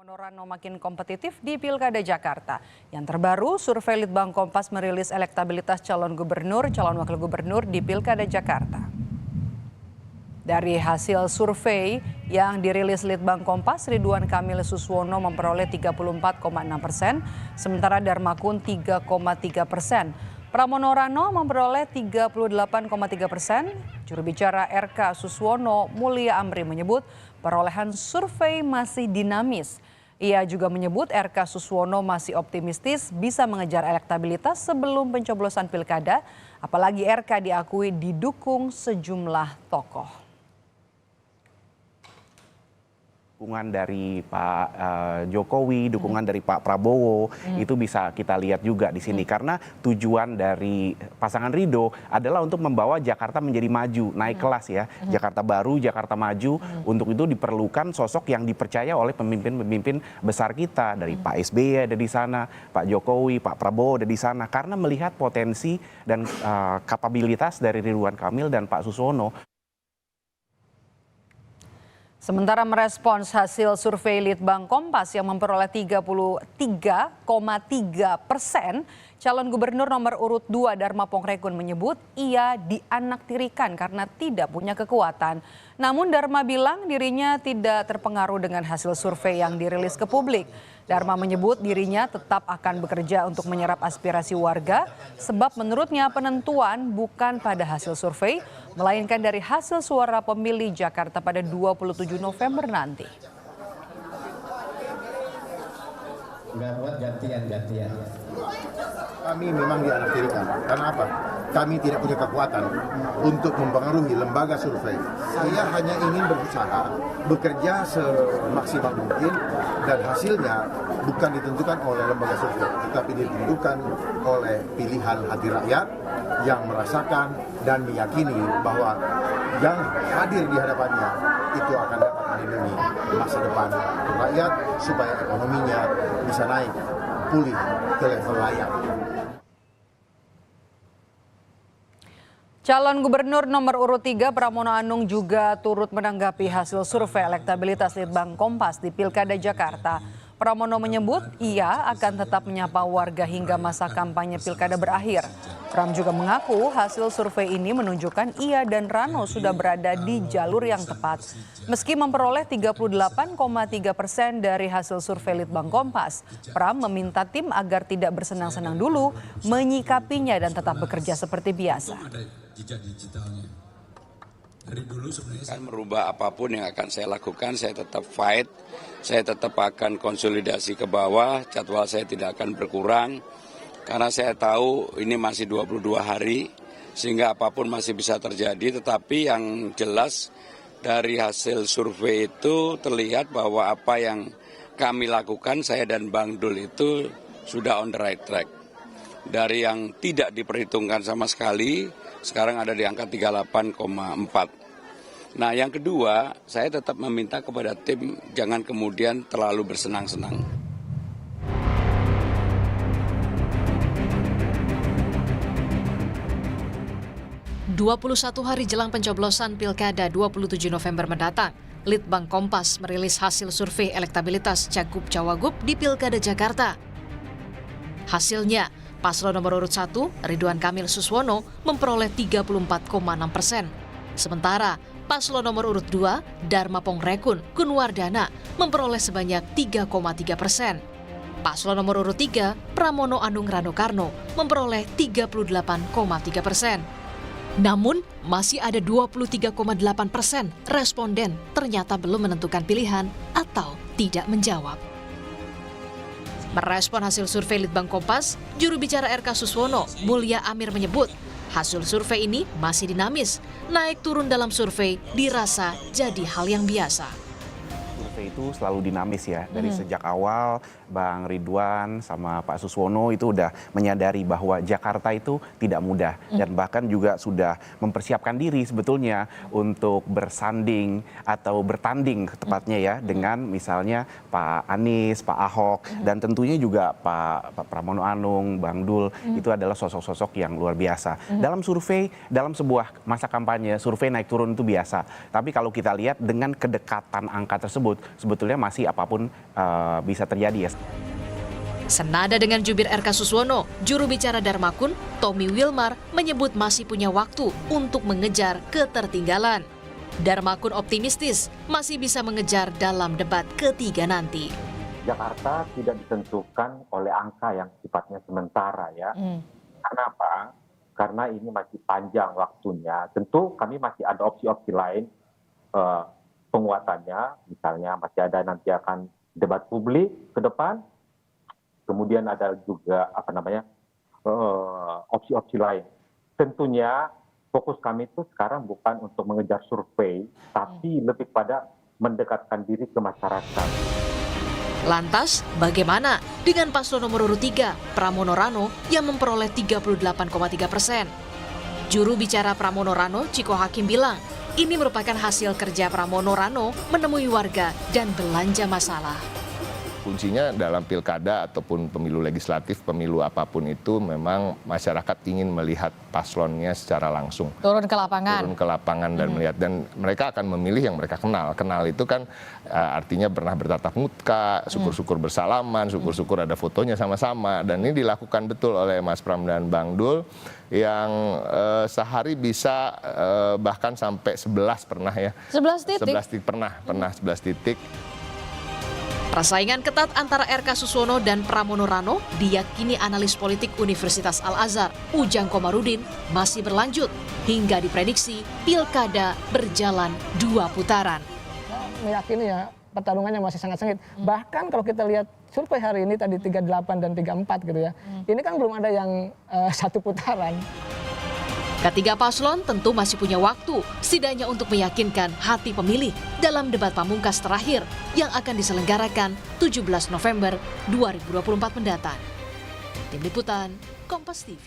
Pramono makin kompetitif di Pilkada Jakarta. Yang terbaru, survei Litbang Kompas merilis elektabilitas calon gubernur, calon wakil gubernur di Pilkada Jakarta. Dari hasil survei yang dirilis Litbang Kompas, Ridwan Kamil Suswono memperoleh 34,6%, sementara Darmakun 3,3%. Pramono Rano memperoleh 38,3%. Juru bicara RK Suswono Mulia Amri menyebut perolehan survei masih dinamis. Ia juga menyebut RK Suswono masih optimistis bisa mengejar elektabilitas sebelum pencoblosan pilkada, apalagi RK diakui didukung sejumlah tokoh. Dukungan dari Pak Jokowi, dukungan dari Pak Prabowo, itu bisa kita lihat juga di sini. Karena tujuan dari pasangan Ridho adalah untuk membawa Jakarta menjadi maju, naik kelas ya. Jakarta baru, Jakarta maju. Untuk itu diperlukan sosok yang dipercaya oleh pemimpin-pemimpin besar kita. Dari Pak SBY ada di sana, Pak Jokowi, Pak Prabowo ada di sana. Karena melihat potensi dan kapabilitas dari Ridwan Kamil dan Pak Suswono. Sementara merespons hasil survei Litbang Kompas yang memperoleh 33,3%, calon gubernur nomor urut 2 Dharma Pongrekun menyebut ia dianaktirikan karena tidak punya kekuatan. Namun Dharma bilang dirinya tidak terpengaruh dengan hasil survei yang dirilis ke publik. Dharma menyebut dirinya tetap akan bekerja untuk menyerap aspirasi warga sebab menurutnya penentuan bukan pada hasil survei, melainkan dari hasil suara pemilih Jakarta pada 27 November nanti. Nggak buat gantian. Kami memang dianaktirikan. Karena apa? Kami tidak punya kekuatan untuk mempengaruhi lembaga survei. Saya hanya ingin berusaha, bekerja semaksimal mungkin, dan hasilnya bukan ditentukan oleh lembaga survei, tetapi ditentukan oleh pilihan hati rakyat yang merasakan dan meyakini bahwa yang hadir di hadapannya itu akan dapat melindungi masa depan rakyat supaya ekonominya bisa naik, pulih ke level layak. Calon gubernur nomor urut 3 Pramono Anung juga turut menanggapi hasil survei elektabilitas Litbang Kompas di Pilkada Jakarta. Pramono menyebut ia akan tetap menyapa warga hingga masa kampanye pilkada berakhir. Pram juga mengaku hasil survei ini menunjukkan ia dan Rano sudah berada di jalur yang tepat. Meski memperoleh 38,3% dari hasil survei Litbang Kompas, Pram meminta tim agar tidak bersenang-senang dulu, menyikapinya dan tetap bekerja seperti biasa. Jejak digitalnya. Dari dulu sebenarnya akan merubah apapun yang akan saya lakukan, saya tetap fight, saya tetap akan konsolidasi ke bawah, jadwal saya tidak akan berkurang, karena saya tahu ini masih 22 hari, sehingga apapun masih bisa terjadi, tetapi yang jelas dari hasil survei itu terlihat bahwa apa yang kami lakukan, saya dan Bang Dul itu sudah on the right track. Dari yang tidak diperhitungkan sama sekali, sekarang ada di angka 38,4. Nah yang kedua, saya tetap meminta kepada tim jangan kemudian terlalu bersenang-senang. Hari jelang pencoblosan Pilkada 27 November mendatang, Litbang Kompas merilis hasil survei elektabilitas Cagup-Cawagup di Pilkada Jakarta. Hasilnya, paslon nomor urut 1, Ridwan Kamil Suswono, memperoleh 34,6%. Sementara, paslon nomor urut 2, Dharma Pongrekun Kunwardana, memperoleh sebanyak 3,3%. Paslon nomor urut 3, Pramono Anung Rano Karno, memperoleh 38,3%. Namun, masih ada 23,8% responden ternyata belum menentukan pilihan atau tidak menjawab. Merespon hasil survei Litbang Kompas, juru bicara RK Suswono, Mulia Amir menyebut hasil survei ini masih dinamis. Naik turun dalam survei dirasa jadi hal yang biasa. Survei itu selalu dinamis ya. Dari sejak awal Bang Ridwan sama Pak Suswono itu udah menyadari bahwa Jakarta itu tidak mudah. Dan bahkan juga sudah mempersiapkan diri sebetulnya untuk bersanding atau bertanding tepatnya ya dengan misalnya Pak Anies, Pak Ahok, dan tentunya juga Pak Pramono Anung, Bang Dul, itu adalah sosok-sosok yang luar biasa. Dalam survei, dalam sebuah masa kampanye, survei naik turun itu biasa. Tapi kalau kita lihat dengan kedekatan angka tersebut, sebetulnya masih apapun bisa terjadi ya. Senada dengan jubir RK Suswono, juru bicara Darmakun, Tommy Wilmar, menyebut masih punya waktu untuk mengejar ketertinggalan. Darmakun optimistis masih bisa mengejar dalam debat ketiga nanti. Jakarta tidak ditentukan oleh angka yang sifatnya sementara ya. Kenapa? Karena ini masih panjang waktunya. Tentu kami masih ada opsi-opsi lain penguatannya. Misalnya masih ada nanti akan debat publik ke depan. Kemudian ada juga opsi-opsi lain. Tentunya fokus kami itu sekarang bukan untuk mengejar survei, tapi lebih pada mendekatkan diri ke masyarakat. Lantas, bagaimana dengan paslon nomor urut 3, Pramono Rano, yang memperoleh 38,3%? Juru bicara Pramono Rano, Ciko Hakim bilang, ini merupakan hasil kerja Pramono Rano menemui warga dan belanja masalah. Kuncinya dalam pilkada ataupun pemilu legislatif, pemilu apapun itu memang masyarakat ingin melihat paslonnya secara langsung. Turun ke lapangan. Turun ke lapangan dan melihat. Dan mereka akan memilih yang mereka kenal. Kenal itu kan artinya pernah bertatap muka, syukur-syukur bersalaman, syukur-syukur ada fotonya sama-sama. Dan ini dilakukan betul oleh Mas Pram dan Bang Dul yang sehari bisa bahkan sampai 11 pernah ya. 11 titik? 11 titik pernah 11 titik. Persaingan ketat antara RK Suswono dan Pramono Rano diyakini analis politik Universitas Al-Azhar, Ujang Komarudin, masih berlanjut hingga diprediksi pilkada berjalan 2 putaran. Meyakini ya pertarungannya masih sangat sengit. Bahkan kalau kita lihat survei hari ini tadi 38 dan 34 gitu ya. Ini kan belum ada yang 1 putaran. Ketiga paslon tentu masih punya waktu, setidaknya untuk meyakinkan hati pemilih dalam debat pamungkas terakhir yang akan diselenggarakan 17 November 2024 mendatang. Tim Liputan, Kompas TV.